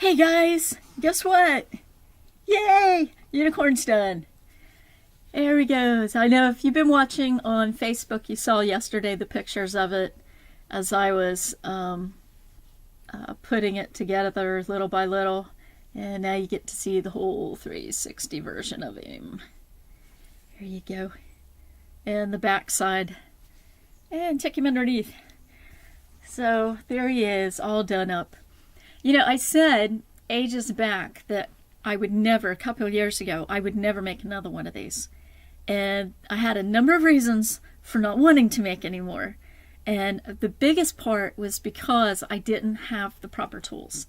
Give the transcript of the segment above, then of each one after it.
Hey guys, guess what? Yay! Unicorn's done. There he goes. I know if you've been watching on Facebook, you saw yesterday the pictures of it as I was putting it together little by little. And now you get to see the whole 360 version of him. There you go. And the back side. And check him underneath. So there he is, all done up. You know, I said ages back that I would never, a couple of years ago, I would never make another one of these. And I had a number of reasons for not wanting to make any more. And the biggest part was because I didn't have the proper tools.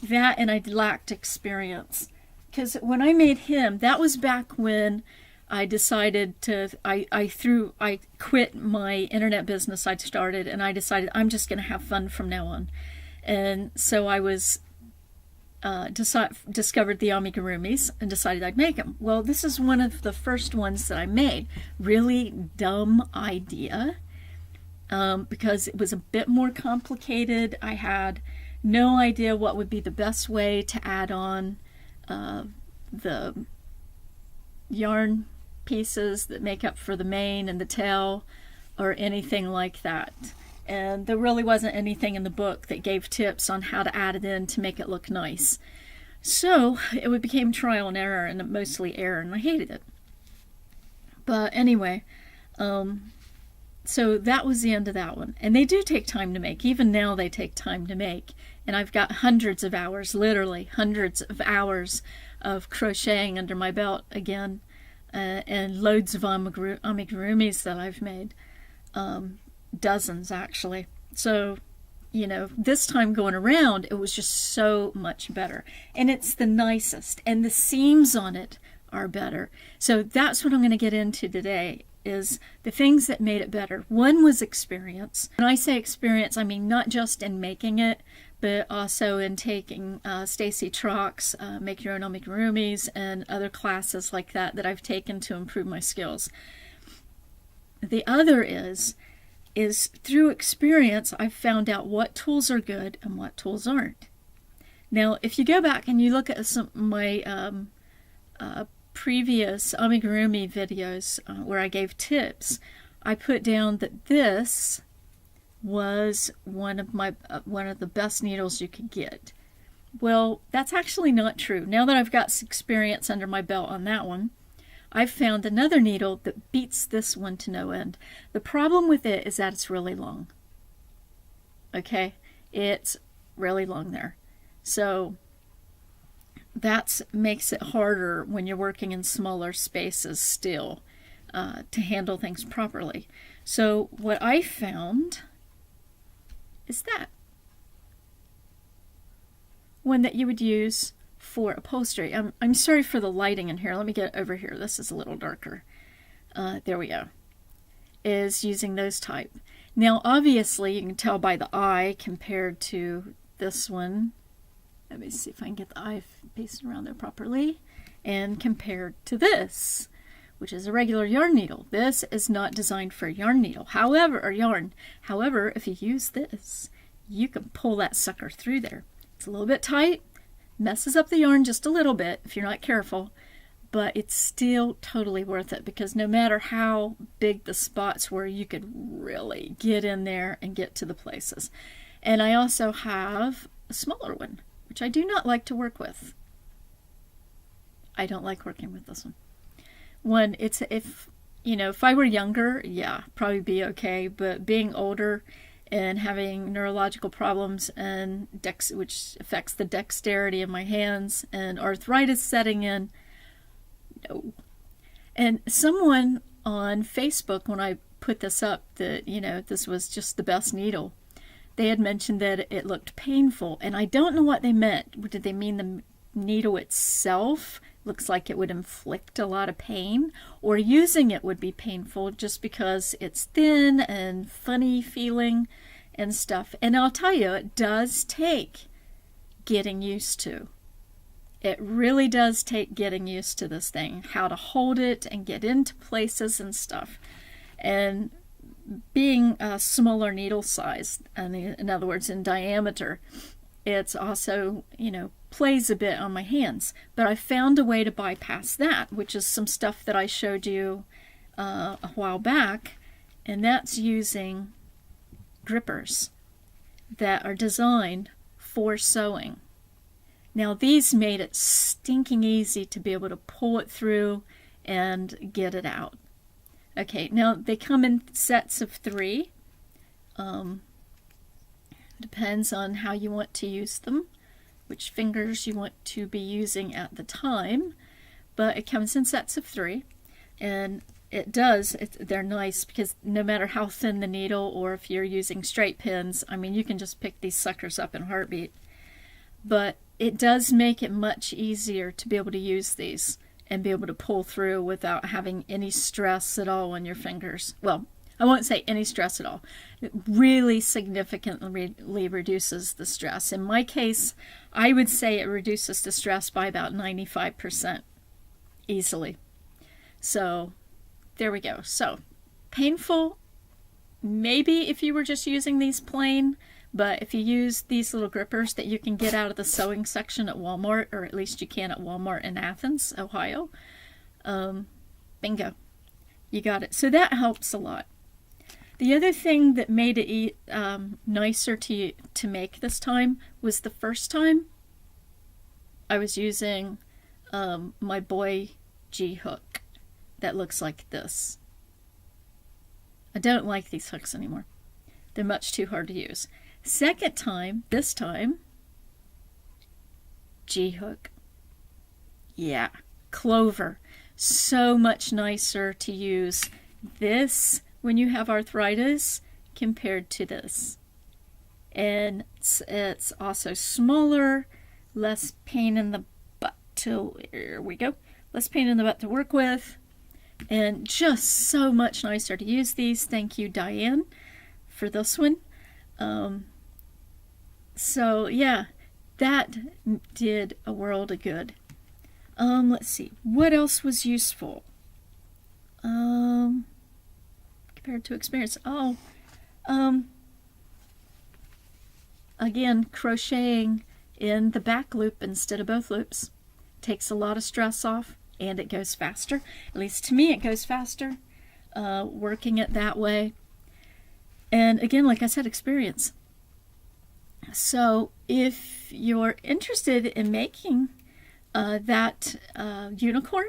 That and I lacked experience. Because when I made him, that was back when I decided to, I quit my internet business I'd started, and I decided I'm just going to have fun from now on. And so I was discovered the amigurumis and decided I'd make them. Well, this is one of the first ones that I made. Really dumb idea because it was a bit more complicated. I had no idea what would be the best way to add on the yarn pieces that make up for the mane and the tail or anything like that. And there really wasn't anything in the book that gave tips on how to add it in to make it look nice. So it became trial and error, and mostly error, and I hated it. But anyway, so that was the end of that one. And they do take time to make. Even now they take time to make. And I've got hundreds of hours, literally hundreds of hours of crocheting under my belt again. And loads of amigurumis that I've made. Dozens actually. So, you know, this time going around, it was just so much better. And it's the nicest. And the seams on it are better. So that's what I'm going to get into today, is the things that made it better. One was experience. When I say experience, I mean not just in making it, but also in taking Stacy Trock's Make Your Own Amigurumis and other classes like that I've taken to improve my skills. The other is through experience, I've found out what tools are good and what tools aren't. Now, if you go back and you look at some of my previous amigurumi videos where I gave tips, I put down that this was one of the best needles you could get. Well, that's actually not true. Now that I've got experience under my belt on that one, I've found another needle that beats this one to no end. The problem with it is that it's really long. Okay? It's really long there. So that makes it harder when you're working in smaller spaces still to handle things properly. So what I found is that one that you would use for upholstery. I'm sorry for the lighting in here. Let me get over here. This is a little darker. There we go. Is using those type. Now, obviously, you can tell by the eye compared to this one. Let me see if I can get the eye pasted around there properly. And compared to this, which is a regular yarn needle. This is not designed for a yarn needle. However, if you use this, you can pull that sucker through there. It's a little bit tight. Messes up the yarn just a little bit if you're not careful, but it's still totally worth it because no matter how big the spots were, you could really get in there and get to the places. And I also have a smaller one, which I do not like to work with. I don't like working with this one. If I were younger, yeah, probably be okay, but being older and having neurological problems and which affects the dexterity of my hands and arthritis setting in, no. And someone on Facebook, when I put this up, that this was just the best needle, they had mentioned that it looked painful, and I don't know what they meant. Did they mean the needle itself looks like it would inflict a lot of pain, or using it would be painful just because it's thin and funny feeling and stuff? And I'll tell you, it does take getting used to. It really does take getting used to this thing, how to hold it and get into places and stuff. And being a smaller needle size, in other words, in diameter, it's also, plays a bit on my hands. But I found a way to bypass that, which is some stuff that I showed you a while back, and that's using grippers that are designed for sewing. Now these made it stinking easy to be able to pull it through and get it out. Okay, now they come in sets of 3. Depends on how you want to use them, which fingers you want to be using at the time, but it comes in sets of 3, and they're nice because no matter how thin the needle, or if you're using straight pins, I mean, you can just pick these suckers up in a heartbeat. But it does make it much easier to be able to use these and be able to pull through without having any stress at all on your fingers. Well, I won't say any stress at all. It really significantly reduces the stress. In my case, I would say it reduces the stress by about 95% easily. So there we go. So painful, maybe if you were just using these plain, but if you use these little grippers that you can get out of the sewing section at Walmart, or at least you can at Walmart in Athens, Ohio, bingo, you got it. So that helps a lot. The other thing that made it nicer to make this time was the first time I was using my Boy G hook that looks like this. I don't like these hooks anymore. They're much too hard to use. Second time, this time, G hook. Yeah, Clover. So much nicer to use this when you have arthritis compared to this. And it's also smaller, less pain in the butt here we go. Less pain in the butt to work with, and just so much nicer to use these. Thank you, Diane, for this one. So yeah, that did a world of good. Let's see, what else was useful? Compared to experience. Again, crocheting in the back loop instead of both loops takes a lot of stress off, and it goes faster. At least to me, it goes faster, working it that way. And again, like I said, experience. So if you're interested in making that unicorn,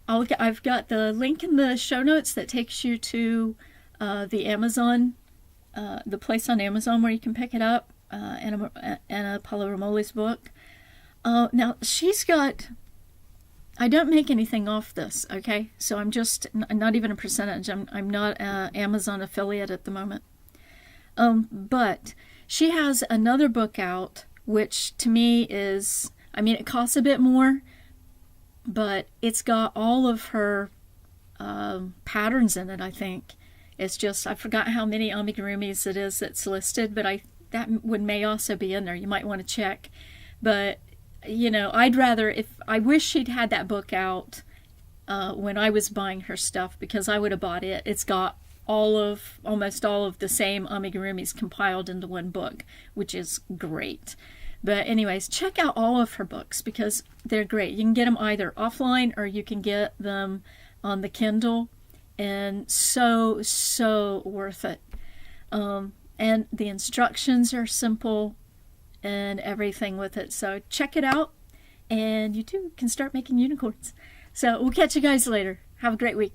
I've got the link in the show notes that takes you to the Amazon, the place on Amazon where you can pick it up, Ana Paula Rimoli's book. Now, she's got, I don't make anything off this, okay? So I'm just, not even a percentage. I'm not an Amazon affiliate at the moment. But she has another book out, which to me is, I mean, it costs a bit more, but it's got all of her patterns in it, I think. It's just, I forgot how many amigurumis it is that's listed, but that one may also be in there. You might want to check. But, you know, I wish she'd had that book out when I was buying her stuff, because I would have bought it. It's got almost all of the same amigurumis compiled into one book, which is great. But anyways, check out all of her books because they're great. You can get them either offline or you can get them on the Kindle, and so worth it. And the instructions are simple and everything with it. So check it out, and you too can start making unicorns. So we'll catch you guys later. Have a great week.